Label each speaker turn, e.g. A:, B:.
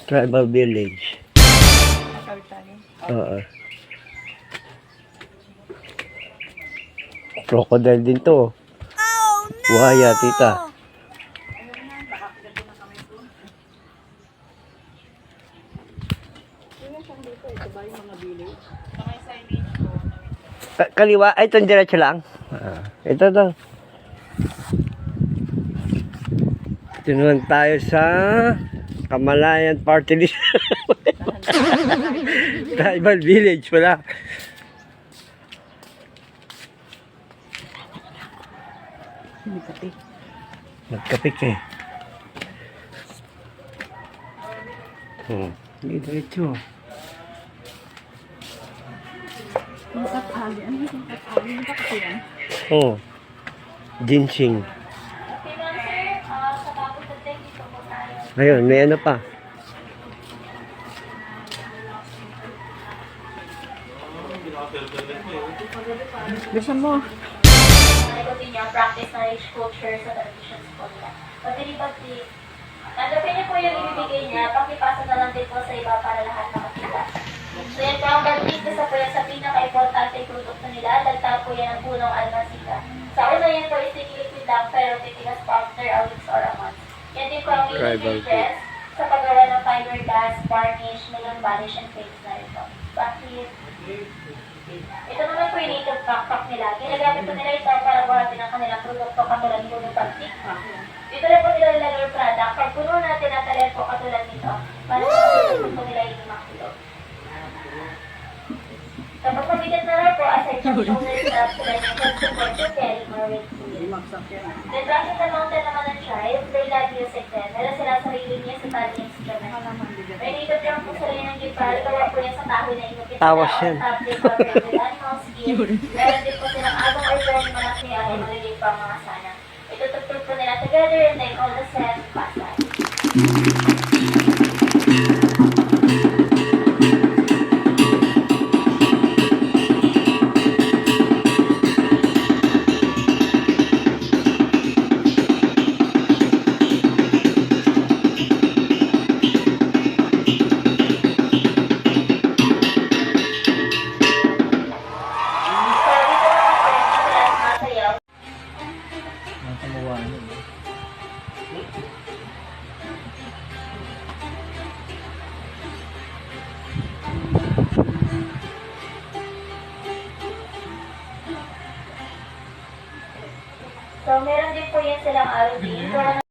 A: Tribal village. Oo. Crocodile din to. Buhaya, tita. Kaliwa, ay itong diretso lang. Ito to. Ito naman tayo sa Kamalayan Party List. Tribal village pala. Nagkapik eh. Hindi diretso. Ginseng. Ayun, may ano pa.
B: Gusto mo?
C: Continue ang practice na rich culture sa traditions po nila. Pagdilipag-di, tanggapin niyo po yung ibibigay niya, pakipasa na lang din po sa iba para lahat makakita. So yan po ang barbis, isa po yan sa pinaka-importante produkto nila, dagdag po yan ang punong almasika. Sa una yan po is liquid lang, pero titigas po after a week or a month. Yan din po ang main press sa paggawa ng fiberglass, varnish, melon varnish, and paints na rin po. Bakit? Ito naman po yung native backpack nila. Ginagamit po nila ito para buhatin ang kanilang produkto katulad po ng pag-tick. Dito na po nila nilagay yung product. Pag puno natin ang talent po katulad nito, para sa produkto po nila yung makulog. Kapag mabigat na rin po, aside from shoulder straps, sila yung support to carry more weight to it. Then, bracket and mountain naman ng child, they love music din. Meron sila sarili niya sa tali instrument. May native lang po sila yung gipal, gawa po yan sa kahoy na inupit nila.
A: Tawas yan.
C: Meron din po silang agong or burn malaki ang maliliit pa mga sana. Itutugtog po nila together and then all the set pasay. So, meron din po yan silang ROD.